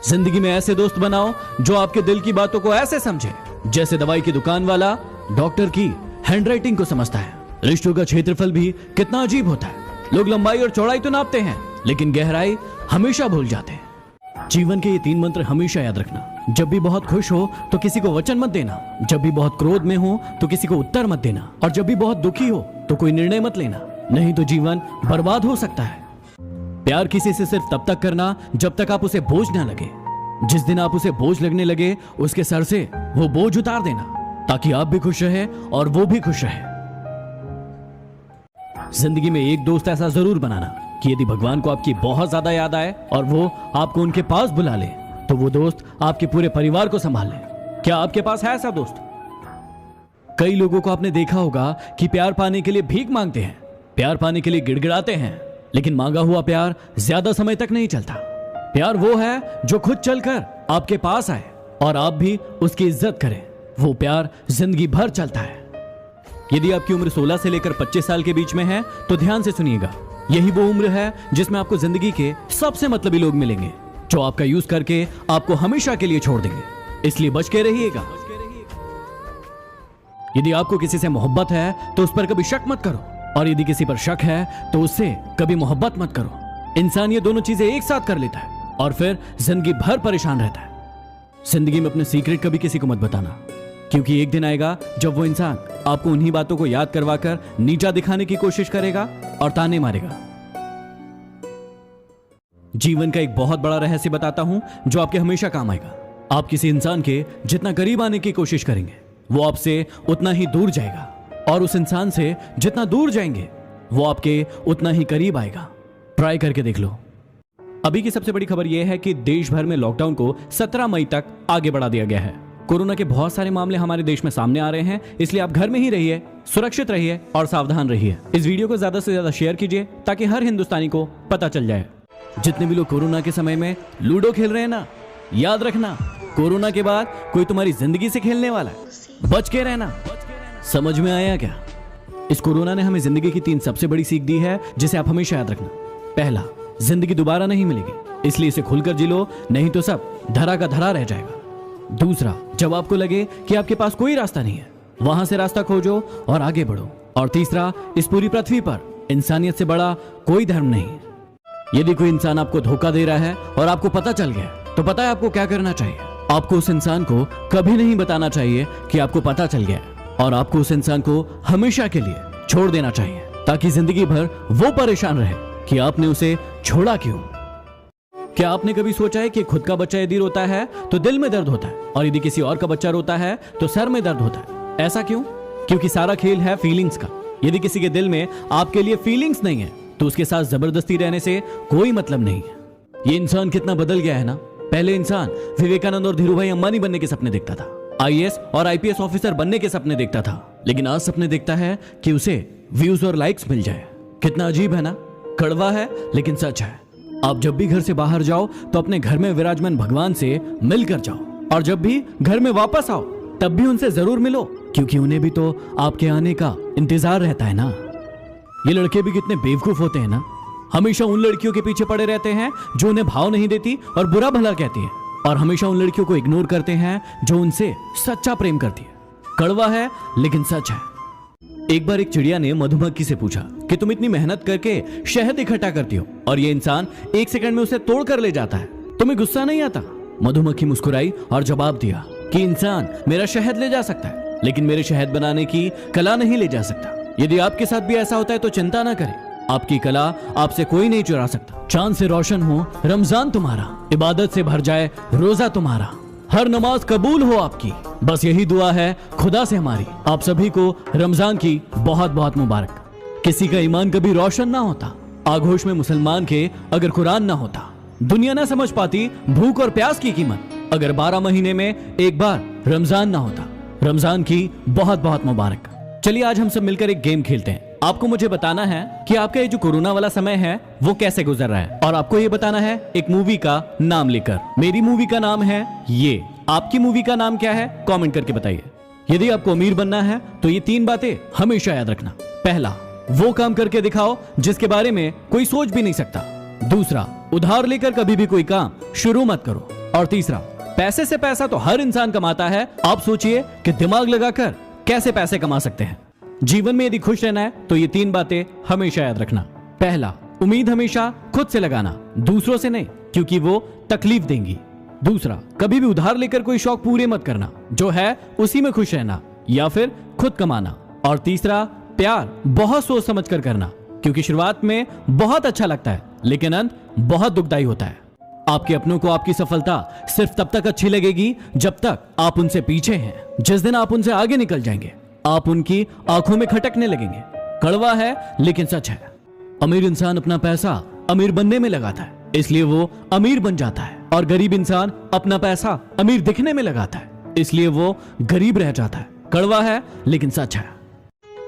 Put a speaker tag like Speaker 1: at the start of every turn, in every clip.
Speaker 1: जिंदगी में ऐसे दोस्त बनाओ जो आपके दिल की बातों को ऐसे समझे जैसे दवाई की दुकान वाला डॉक्टर की हैंडराइटिंग को समझता है। रिश्तों का क्षेत्रफल भी कितना अजीब होता है। लोग लंबाई और चौड़ाई तो नापते हैं लेकिन गहराई हमेशा भूल जाते हैं। जीवन के ये 3 मंत्र हमेशा याद रखना। जब भी बहुत खुश हो तो किसी को वचन मत देना, जब भी बहुत क्रोध में हो तो किसी को उत्तर मत देना, और जब भी बहुत दुखी हो तो कोई निर्णय मत लेना, नहीं तो जीवन बर्बाद हो सकता है। प्यार किसी से सिर्फ तब तक करना जब तक आप उसे बोझ ना लगे। जिस दिन आप उसे बोझ लगने लगे उसके सर से वो बोझ उतार देना, ताकि आप भी खुश रहे और वो भी खुश रहे। जिंदगी में एक दोस्त ऐसा जरूर बनाना कि यदि भगवान को आपकी बहुत ज्यादा याद आए और वो आपको उनके पास बुला ले तो वो दोस्त आपके पूरे परिवार को संभाल ले। क्या आपके पास है ऐसा दोस्त? कई लोगों को आपने देखा होगा कि प्यार पाने के लिए भीख मांगते हैं, प्यार पाने के लिए गिड़गिड़ाते हैं, लेकिन मांगा हुआ प्यार ज्यादा समय तक नहीं चलता। प्यार वो है जो खुद चलकर आपके पास आए और आप भी उसकी इज्जत करें। वो प्यार जिंदगी भर चलता है। यदि आपकी उम्र 16 से लेकर 25 साल के बीच में है तो ध्यान से सुनिएगा। यही वो उम्र है जिसमें आपको जिंदगी के सबसे मतलबी लोग मिलेंगे जो आपका यूज करके आपको हमेशा के लिए छोड़ देंगे। इसलिए बच के रहिएगा। यदि आपको किसी से मोहब्बत है तो उस पर कभी शक मत करो, और यदि किसी पर शक है तो उससे कभी मोहब्बत मत करो। इंसान ये दोनों चीजें एक साथ कर लेता है और फिर जिंदगी भर परेशान रहता है। जिंदगी में अपने सीक्रेट कभी किसी को मत बताना, क्योंकि एक दिन आएगा जब वो इंसान आपको उन्हीं बातों को याद करवा कर नीचा दिखाने की कोशिश करेगा और ताने मारेगा। जीवन का एक बहुत बड़ा रहस्य बताता हूं जो आपके हमेशा काम आएगा। आप किसी इंसान के जितना करीब आने की कोशिश करेंगे वो आपसे उतना ही दूर जाएगा, और उस इंसान से जितना दूर जाएंगे वो आपके उतना ही करीब आएगा। ट्राई करके देख लो। अभी की सबसे बड़ी खबर यह है कि देश भर में लॉकडाउन को 17 मई तक आगे बढ़ा दिया गया है। कोरोना के बहुत सारे मामले हमारे देश में सामने आ रहे हैं, इसलिए आप घर में ही रहिए, सुरक्षित रहिए और सावधान रहिए। इस वीडियो को ज्यादा से ज्यादा शेयर कीजिए ताकि हर हिंदुस्तानी को पता चल जाए। जितने भी लोग कोरोना के समय में लूडो खेल रहे हैं ना, याद रखना कोरोना के बाद कोई तुम्हारी जिंदगी से खेलने वाला है। बच के रहना। समझ में आया क्या? इस कोरोना ने हमें जिंदगी की 3 सबसे बड़ी सीख दी है जिसे आप हमेशा याद रखना। पहला, जिंदगी दोबारा नहीं मिलेगी, इसलिए इसे खुलकर जी लो, नहीं तो सब धरा का धरा रह जाएगा। दूसरा, जब आपको लगे कि आपके पास कोई रास्ता नहीं है, वहां से रास्ता खोजो और आगे बढ़ो। और तीसरा, इस पूरी पृथ्वी पर इंसानियत से बड़ा कोई धर्म नहीं। यदि कोई इंसान आपको धोखा दे रहा है और आपको पता चल गया तो पता है आपको क्या करना चाहिए? आपको उस इंसान को कभी नहीं बताना चाहिए कि आपको पता चल गया, और आपको उस इंसान को हमेशा के लिए छोड़ देना चाहिए, ताकि जिंदगी भर वो परेशान रहे कि आपने उसे छोड़ा क्यों। क्या आपने कभी सोचा है कि खुद का बच्चा यदि रोता है तो दिल में दर्द होता है, और यदि किसी और का बच्चा रोता है तो सर में दर्द होता है? ऐसा क्यों? क्योंकि सारा खेल है फीलिंग्स का। यदि किसी के दिल में आपके लिए फीलिंग्स नहीं है तो उसके साथ जबरदस्ती रहने से कोई मतलब नहीं है। ये इंसान कितना बदल गया है ना। पहले इंसान विवेकानंद और धीरूभाई अंबानी बनने के सपने देखता था, IAS और IPS ऑफिसर बनने के सपने देखता था, लेकिन आज सपने देखता है कि उसे व्यूज और लाइक्स मिल जाए। कितना अजीब है ना। कड़वा है लेकिन सच है। आप जब भी घर से बाहर जाओ तो अपने घर में विराजमान भगवान से मिलकर जाओ, और जब भी घर में वापस आओ तब भी उनसे जरूर मिलो, क्योंकि उन्हें भी तो आपके आने का इंतजार रहता है ना। ये लड़के भी कितने बेवकूफ होते हैं ना। हमेशा उन लड़कियों के पीछे पड़े रहते हैं जो उन्हें भाव नहीं देती और बुरा भला कहती है, और हमेशा उन लड़कियों को इग्नोर करते हैं जो उनसे सच्चा प्रेम करती है। कड़वा है लेकिन सच है। एक बार एक चिड़िया ने मधुमक्खी से पूछा कि तुम इतनी मेहनत करके शहद इकट्ठा करती हो और ये इंसान 1 सेकंड में उसे तोड़ कर ले जाता है, तुम्हें गुस्सा नहीं आता? मधुमक्खी मुस्कुराई और जवाब दिया कि इंसान मेरा शहद ले जा सकता है, लेकिन मेरे शहद बनाने की कला नहीं ले जा सकता। यदि आपके साथ भी ऐसा होता है तो चिंता ना करें, आपकी कला आपसे कोई नहीं चुरा सकता। चांद से रोशन हो रमजान तुम्हारा, इबादत से भर जाए रोजा तुम्हारा, हर नमाज कबूल हो आपकी, बस यही दुआ है खुदा से हमारी। आप सभी को रमजान की बहुत बहुत मुबारक। किसी का ईमान कभी रोशन ना होता आगोश में मुसलमान के अगर कुरान ना होता। दुनिया ना समझ पाती भूख और प्यास की कीमत अगर 12 महीने में एक बार रमजान ना होता। रमजान की बहुत बहुत मुबारक। चलिए आज हम सब मिलकर एक गेम खेलते हैं। आपको मुझे बताना है कि आपका ये जो कोरोना वाला समय है वो कैसे गुजर रहा है, और आपको ये बताना है एक मूवी का नाम लेकर। मेरी मूवी का नाम है ये, आपकी मूवी का नाम क्या है कमेंट करके बताइए। यदि आपको अमीर बनना है तो ये 3 बातें हमेशा याद रखना। पहला, वो काम करके दिखाओ जिसके बारे में कोई सोच भी नहीं सकता। दूसरा, उधार लेकर कभी भी कोई काम शुरू मत करो। और तीसरा, पैसे से पैसा तो हर इंसान कमाता है, आप सोचिए कि दिमाग लगाकर कैसे पैसे कमा सकते हैं। जीवन में यदि खुश रहना है तो ये 3 बातें हमेशा याद रखना। पहला, उम्मीद हमेशा खुद से लगाना, दूसरों से नहीं, क्योंकि वो तकलीफ देंगी। दूसरा, कभी भी उधार लेकर कोई शौक पूरे मत करना, जो है उसी में खुश रहना या फिर खुद कमाना। और तीसरा, प्यार बहुत सोच समझ कर करना, क्योंकि शुरुआत में बहुत अच्छा लगता है लेकिन अंत बहुत दुखदाई होता है। आपके अपनों को आपकी सफलता सिर्फ तब तक अच्छी लगेगी जब तक आप उनसे पीछे हैं। जिस दिन आप उनसे आगे निकल जाएंगे, आप उनकी आंखों में खटकने लगेंगे। कड़वा है लेकिन सच है। अमीर इंसान अपना पैसा अमीर बनने में लगाता है, इसलिए वो अमीर बन जाता है, और गरीब इंसान अपना पैसा अमीर दिखने में लगाता है, इसलिए वो गरीब रह जाता है। कड़वा है लेकिन सच है।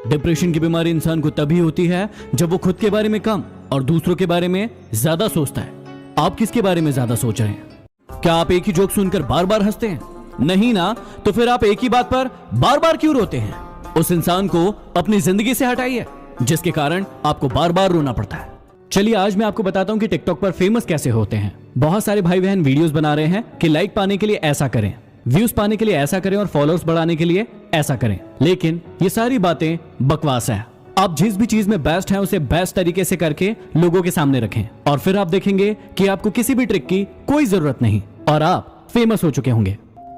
Speaker 1: डिप्रेशन की बीमारी इंसान को तभी होती है जब वो खुद के बारे में कम और दूसरों के बारे में ज्यादा सोचता है। आप किसके बारे में ज्यादा सोच रहे हैं? क्या आप एक ही जोक सुनकर बार बार हंसते हैं? नहीं ना, तो फिर आप एक ही बात पर बार बार क्यों रोते हैं? उस इंसान को अपनी जिंदगी से हटाइए जिसके कारण आपको बार बार रोना पड़ता है। चलिए आज मैं आपको बताता हूं कि टिकटॉक पर फेमस कैसे होते हैं। बहुत सारे भाई बहन वीडियोस बना रहे हैं कि लाइक पाने के लिए ऐसा करें, व्यूज पाने के लिए ऐसा करें और फॉलोअर्स बढ़ाने के लिए ऐसा करें, लेकिन ये सारी बातें बकवास है। आप जिस भी चीज में बेस्ट हैं उसे बेस्ट तरीके से करके लोगों के सामने रखें, और फिर आप देखेंगे कि आपको किसी भी ट्रिक की कोई जरूरत नहीं और आप फेमस हो चुके होंगे।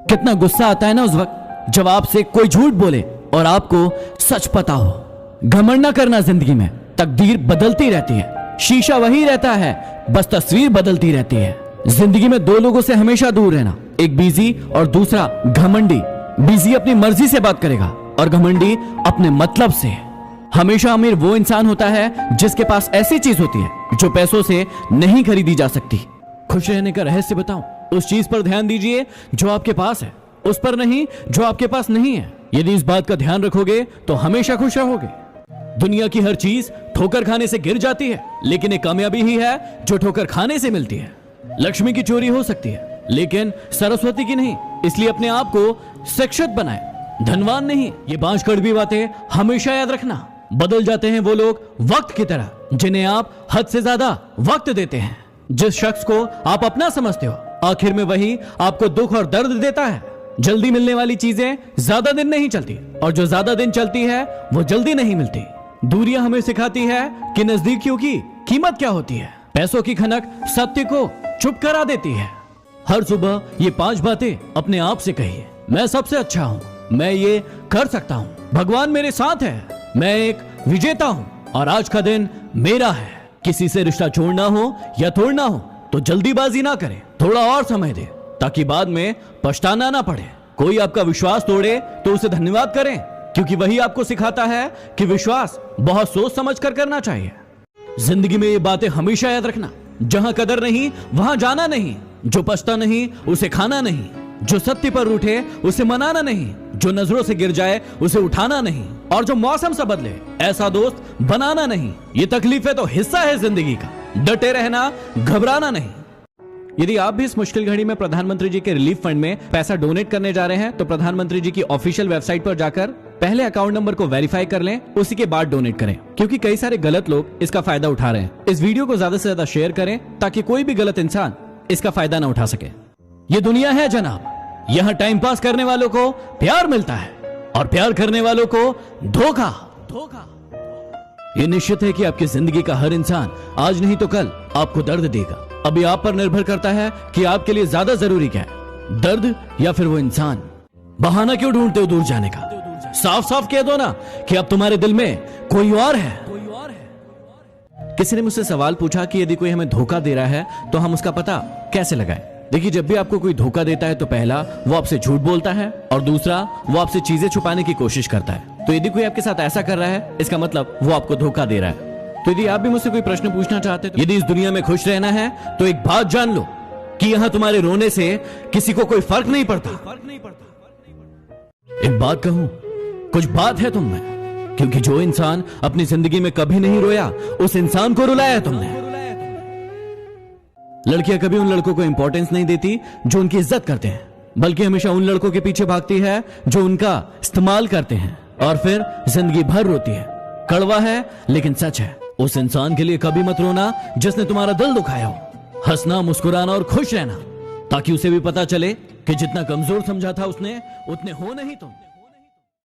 Speaker 1: कितना गुस्सा आता है ना उस वक्त जब आपसे कोई झूठ बोले और आपको सच पता हो। घमंड ना करना, जिंदगी में तकदीर बदलती रहती है, शीशा वही रहता है, बस तस्वीर बदलती रहती है। जिंदगी में 2 लोगों से हमेशा दूर रहना, एक बिजी और दूसरा घमंडी। बिजी अपनी मर्जी से बात करेगा और घमंडी अपने मतलब से। हमेशा अमीर वो इंसान होता है जिसके पास ऐसी चीज होती है जो पैसों से नहीं खरीदी जा सकती। खुश रहने का रहस्य बताऊं, उस चीज पर ध्यान दीजिए जो आपके पास है, उस पर नहीं जो आपके पास नहीं है। यदि इस बात का ध्यान रखोगे तो हमेशा खुश रहोगे। दुनिया की हर चीज ठोकर खाने से गिर जाती है, लेकिन एक कामयाबी ही है जो ठोकर खाने से मिलती है। लक्ष्मी की चोरी हो सकती है लेकिन सरस्वती की नहीं, इसलिए अपने आप को शिक्षित बनाए, धनवान नहीं। ये 5 कड़वी बातें हमेशा याद रखना। बदल जाते हैं वो लोग वक्त की तरह जिन्हें आप हद से ज्यादा वक्त देते हैं। जिस शख्स को आप अपना समझते हो, आखिर में वही आपको दुख और दर्द देता है। जल्दी मिलने वाली चीजें ज्यादा दिन नहीं चलती, और जो ज्यादा दिन चलती है वो जल्दी नहीं मिलती। दूरियां हमें सिखाती है कि नजदीकियों की कीमत क्या होती है। पैसों की खनक सत्य को चुप करा देती है। हर सुबह ये 5 बातें अपने आप से कहिए। मैं सबसे अच्छा हूँ, मैं ये कर सकता हूँ, भगवान मेरे साथ है, मैं एक विजेता हूँ और आज का दिन मेरा है। किसी से रिश्ता जोड़ना हो या तोड़ना हो तो जल्दीबाजी ना करें, थोड़ा और समय दें ताकि बाद में पछताना ना पड़े। कोई आपका विश्वास तोड़े तो उसे धन्यवाद करें, क्योंकि वही आपको सिखाता है कि विश्वास बहुत सोच समझ कर करना चाहिए। जिंदगी में ये बातें हमेशा याद रखना। जहां कदर नहीं वहां जाना नहीं, जो पछता नहीं उसे खाना नहीं, जो सत्य पर रूठे उसे मनाना नहीं, जो नजरों से गिर जाए उसे उठाना नहीं, और जो मौसम से बदले ऐसा दोस्त बनाना नहीं। ये तकलीफें तो हिस्सा है जिंदगी का, डटे रहना, घबराना नहीं। यदि आप भी इस मुश्किल घड़ी में प्रधानमंत्री जी के रिलीफ फंड में पैसा डोनेट करने जा रहे हैं तो प्रधानमंत्री जी की ऑफिशियल वेबसाइट पर जाकर पहले अकाउंट नंबर को वेरीफाई कर लें, उसी के बाद डोनेट करें, क्योंकि कई सारे गलत लोग इसका फायदा उठा रहे हैं। इस वीडियो को ज्यादा से ज्यादा शेयर करें ताकि कोई भी गलत इंसान इसका फायदा ना उठा सके। ये दुनिया है जनाब, यहाँ टाइम पास करने वालों को प्यार मिलता है और प्यार करने वालों को धोखा। ये निश्चित है कि आपकी जिंदगी का हर इंसान आज नहीं तो कल आपको दर्द देगा। अभी आप पर निर्भर करता है कि आपके लिए ज्यादा जरूरी क्या है, दर्द या फिर वो इंसान। बहाना क्यों ढूंढते हो दूर जाने का? साफ साफ कह दो ना कि अब तुम्हारे दिल में कोई और है। किसी ने मुझसे सवाल पूछा कि यदि कोई हमें धोखा दे रहा है तो हम उसका पता कैसे लगाएं? देखिए, जब भी आपको कोई धोखा देता है तो पहला वो आपसे झूठ बोलता है और दूसरा वो आपसे चीजें छुपाने की कोशिश करता है। तो यदि कोई आपके साथ ऐसा कर रहा है इसका मतलब वो आपको धोखा दे रहा है। तो यदि आप भी मुझसे कोई प्रश्न पूछना चाहते हैं तो यदि इस दुनिया में खुश रहना है तो एक बात जान लो कि यहाँ तुम्हारे रोने से किसी को कोई फर्क नहीं पड़ता। एक बात कहूं, कुछ बात है तुम में, क्योंकि जो इंसान अपनी जिंदगी में कभी नहीं रोया उस इंसान को रुलाया तुमने। लड़कियां कभी उन लड़कों को इंपॉर्टेंस नहीं देती जो उनकी इज्जत करते हैं, बल्कि हमेशा उन लड़कों के पीछे भागती है जो उनका इस्तेमाल करते हैं और फिर जिंदगी भर रोती है। कड़वा है लेकिन सच है। उस इंसान के लिए कभी मत रोना जिसने तुम्हारा दिल दुखाया हो। हंसना, मुस्कुराना और खुश रहना ताकि उसे भी पता चले कि जितना कमजोर समझा था उसने उतने हो नहीं तुम।